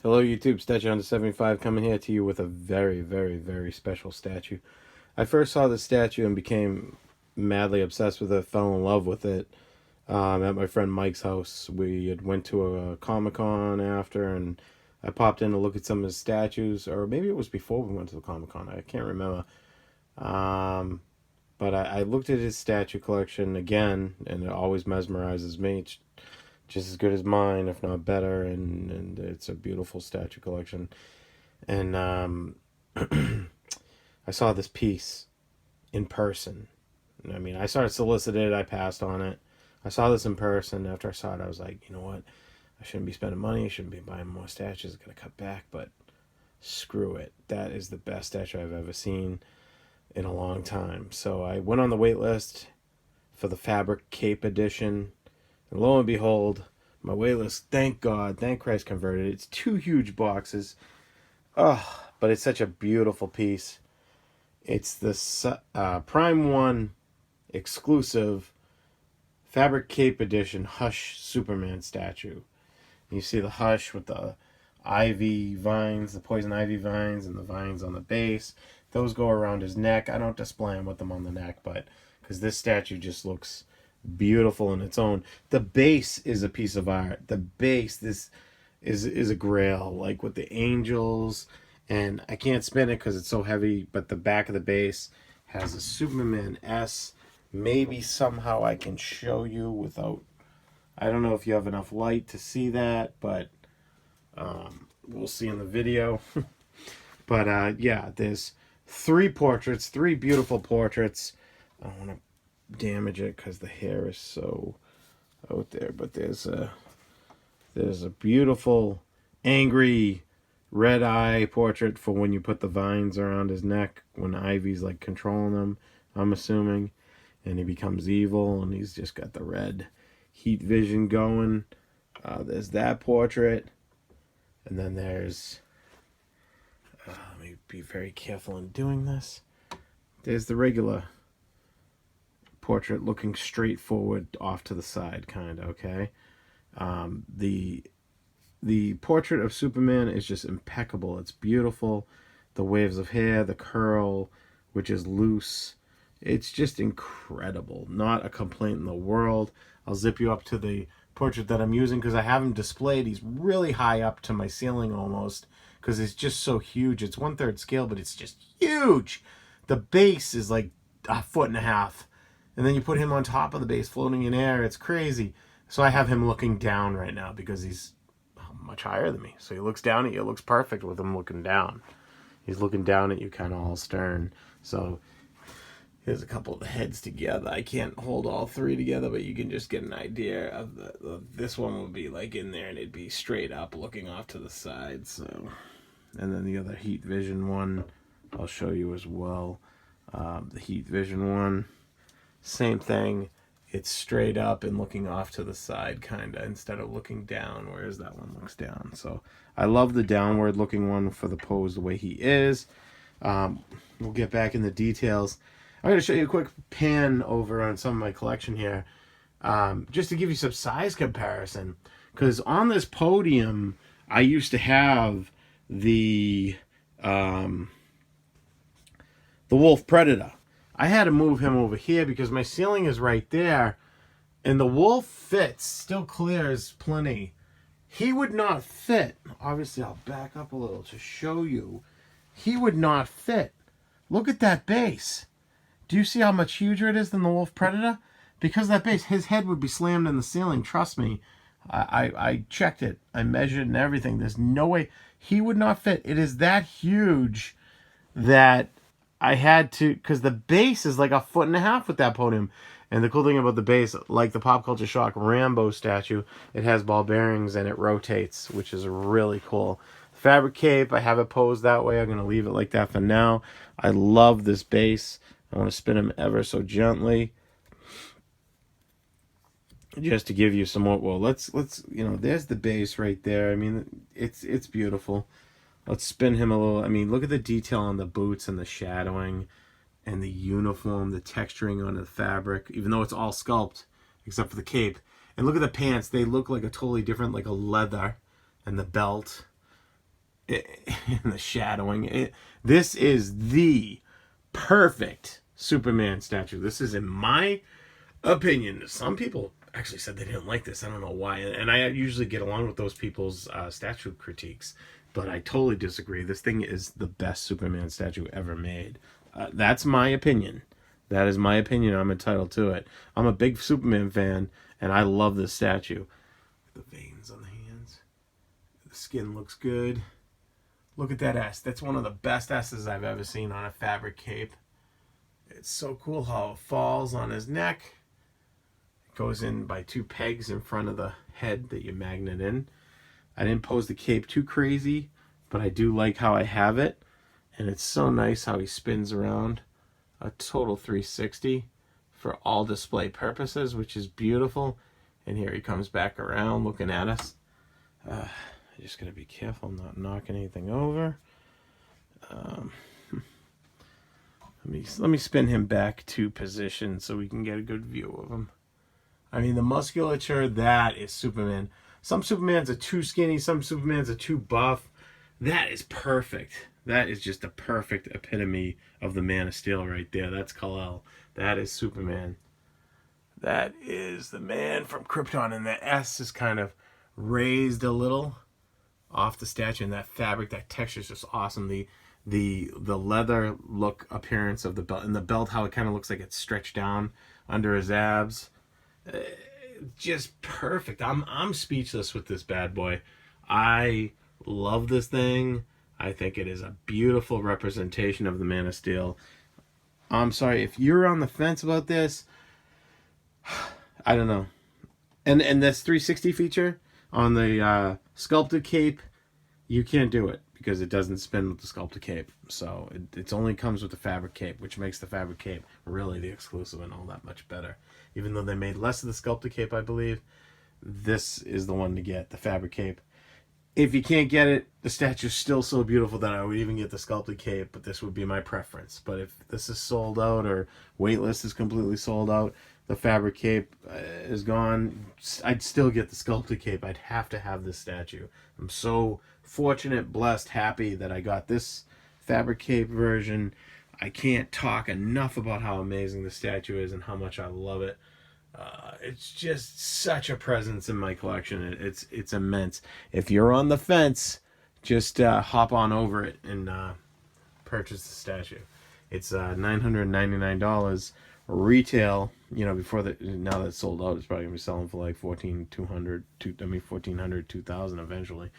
Hello YouTube, Statue Under 75 coming here to you with a very, very, very special statue. I first saw this statue and became madly obsessed with it, fell in love with it at my friend Mike's house. We had went to a Comic-Con after and I popped in to look at some of his statues, or maybe it was before we went to the Comic-Con, I can't remember. Um, but I looked at his statue collection again and it always mesmerizes me. It's just as good as mine, if not better, and it's a beautiful statue collection. And I saw this piece in person. I mean, I saw it solicited, I passed on it. I saw this in person. After I saw it, I was like, you know what? I shouldn't be spending money. I shouldn't be buying more statues. I gotta cut back, but screw it. That is the best statue I've ever seen in a long time. So I went on the wait list for the Fabric Cape edition. And lo and behold, my waitlist, thank God, thank Christ, converted. It's two huge boxes. Oh, but it's such a beautiful piece. It's the Prime 1 exclusive Fabric Cape Edition Hush Superman statue. You see the Hush with the ivy vines, the poison ivy vines, and the vines on the base. Those go around his neck. I don't display them with them on the neck, but because this statue just looks beautiful in its own. The base is a piece of art. The base, this is a grail, like with the angels, and I can't spin it because it's so heavy, but the back of the base has a Superman S. Maybe somehow I can show you without, I don't know if you have enough light to see that, but we'll see in the video. But yeah, there's three portraits, three beautiful portraits. I don't want to damage it because the hair is so out there, but there's a beautiful angry red eye portrait for when you put the vines around his neck when Ivy's like controlling him, I'm assuming, and he becomes evil and he's just got the red heat vision going. There's that portrait, and then there's let me be very careful in doing this. There's the regular portrait looking straight forward off to the side, kind of, okay? The portrait of Superman is just impeccable. It's beautiful. The waves of hair, the curl, which is loose. It's just incredible. Not a complaint in the world. I'll zip you up to the portrait that I'm using because I have him displayed. He's really high up to my ceiling almost because it's just so huge. It's 1/3 scale, but it's just huge. The base is like a foot and a half. And then you put him on top of the base floating in air. It's crazy. So I have him looking down right now because he's much higher than me. So he looks down at you. It looks perfect with him looking down. He's looking down at you kind of all stern. So here's a couple of the heads together. I can't hold all three together, but you can just get an idea of this one would be like in there and it'd be straight up looking off to the side. So, and then the other heat vision one I'll show you as well. The heat vision one, same thing. It's straight up and looking off to the side, kind of, instead of looking down, whereas that one looks down. So I love the downward looking one for the pose the way he is. We'll get back in the details. I'm going to show you a quick pan over on some of my collection here, just to give you some size comparison. Because on this podium, I used to have the Wolf Predator. I had to move him over here because my ceiling is right there, and the Wolf fits, still clears plenty. He would not fit. Obviously, I'll back up a little to show you. He would not fit. Look at that base. Do you see how much huger it is than the Wolf Predator? Because of that base, his head would be slammed in the ceiling. Trust me. I checked it. I measured and everything. There's no way. He would not fit. It is that huge that I had to, because the base is like a foot and a half with that podium. And the cool thing about the base, like the Pop Culture Shock Rambo statue, it has ball bearings and it rotates, which is really cool. Fabric Cape, I have it posed that way. I'm going to leave it like that for now. I love this base. I want to spin him ever so gently, just to give you some more. Well, let's there's the base right there. I mean, it's beautiful. Let's spin him a little. I mean, look at the detail on the boots and the shadowing and the uniform, the texturing on the fabric, even though it's all sculpt except for the cape. And look at the pants. They look like a totally different, like a leather, and the belt. in the shadowing. This is the perfect Superman statue. This is, in my opinion, some people actually said they didn't like this. I don't know why. And I usually get along with those people's statue critiques, but I totally disagree. This thing is the best Superman statue ever made. That's my opinion. That is my opinion. I'm entitled to it. I'm a big Superman fan, and I love this statue. The veins on the hands. The skin looks good. Look at that S. That's one of the best S's I've ever seen on a fabric cape. It's so cool how it falls on his neck. It goes in by 2 pegs in front of the head that you magnet in. I didn't pose the cape too crazy, but I do like how I have it. And it's so nice how he spins around. A total 360 for all display purposes, which is beautiful. And here he comes back around looking at us. I'm just going to be careful not knocking anything over. Let me spin him back to position so we can get a good view of him. I mean, the musculature, that is Superman. Some Supermans are too skinny, some Supermans are too buff. That is perfect. That is just a perfect epitome of the Man of Steel right there. That's Kal-El. That is Superman. That is the man from Krypton, and the S is kind of raised a little off the statue, and that fabric, that texture is just awesome. The leather look appearance of the belt, and the belt, how it kind of looks like it's stretched down under his abs. Just perfect. I'm speechless with this bad boy. I love this thing. I think it is a beautiful representation of the Man of Steel. I'm sorry if you're on the fence about this. I don't know. And this 360 feature on the sculpted cape, you can't do it because it doesn't spin with the sculpted cape. So it only comes with the fabric cape, which makes the fabric cape really the exclusive and all that much better. Even though they made less of the sculpted cape, I believe, this is the one to get, the fabric cape. If you can't get it, the statue's still so beautiful that I would even get the sculpted cape, but this would be my preference. But if this is sold out or waitlist is completely sold out, the fabric cape is gone, I'd still get the sculpted cape. I'd have to have this statue. I'm so fortunate, blessed, happy that I got this fabric cape version. I can't talk enough about how amazing the statue is and how much I love it. It's just such a presence in my collection. It's immense. If you're on the fence, just hop on over it and purchase the statue. It's $999 retail. You know, now that it's sold out, it's probably gonna be selling for like $1,400, $2,000 eventually.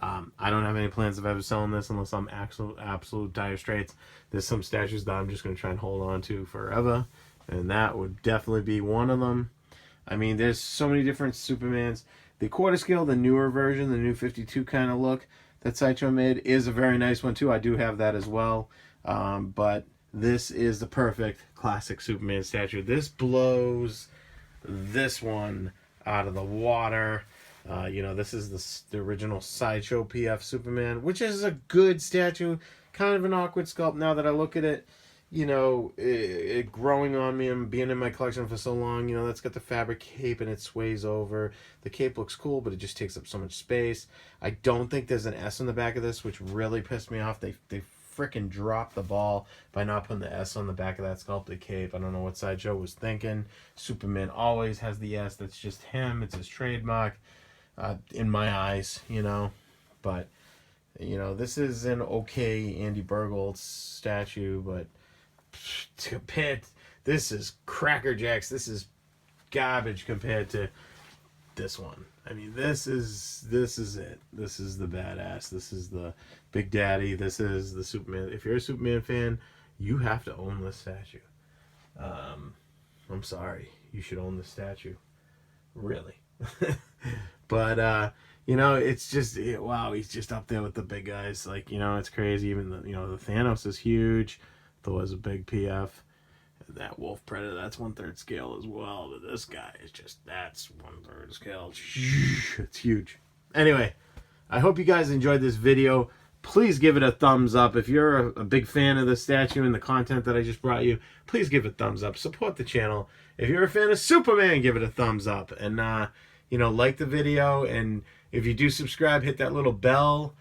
I don't have any plans of ever selling this unless I'm absolute dire straits. There's some statues that I'm just gonna try and hold on to forever, and that would definitely be one of them. I mean, there's so many different Supermans. The quarter scale, the newer version, the new 52 kind of look that Sideshow made is a very nice one too. I do have that as well. But this is the perfect classic Superman statue. This blows this one out of the water. You know, this is the original Sideshow PF Superman, which is a good statue. Kind of an awkward sculpt now that I look at it. You know, it growing on me and being in my collection for so long, you know, that's got the fabric cape and it sways over. The cape looks cool, but it just takes up so much space. I don't think there's an S on the back of this, which really pissed me off. They freaking dropped the ball by not putting the S on the back of that sculpted cape. I don't know what Sideshow was thinking. Superman always has the S. That's just him. It's his trademark, in my eyes, you know. But, you know, this is an okay Andy Burgold statue, but compared, this is Cracker Jacks. This is garbage compared to this one. I mean, this is it. This is the badass. This is the Big Daddy. This is the Superman. If you're a Superman fan, you have to own this statue. I'm sorry, you should own this statue, really. But you know, it's just wow. He's just up there with the big guys. Like, you know, it's crazy. Even the Thanos is huge. Thor's a big PF. That Wolf Predator, that's 1/3 scale as well. But this guy is just, that's 1/3 scale. It's huge. Anyway, I hope you guys enjoyed this video. Please give it a thumbs up. If you're a big fan of the statue and the content that I just brought you, please give it a thumbs up. Support the channel. If you're a fan of Superman, give it a thumbs up. And, you know, like the video. And if you do subscribe, hit that little bell.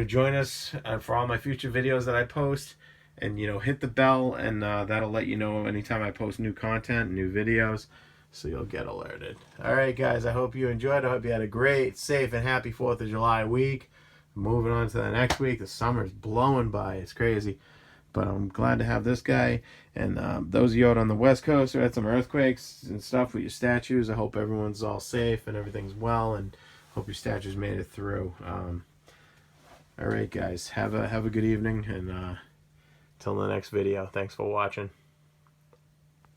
join us for all my future videos that I post, and hit the bell, and that'll let you know anytime I post new content, new videos, so you'll get alerted. All right, guys, I hope you enjoyed. I hope you had a great, safe, and happy 4th of July week. Moving on to the next week. The summer's blowing by. It's crazy. But I'm glad to have this guy. And those of you out on the West Coast who had some earthquakes and stuff with your statues, I hope everyone's all safe and everything's well, and hope your statues made it through. All right, guys, have a good evening, and till the next video. Thanks for watching.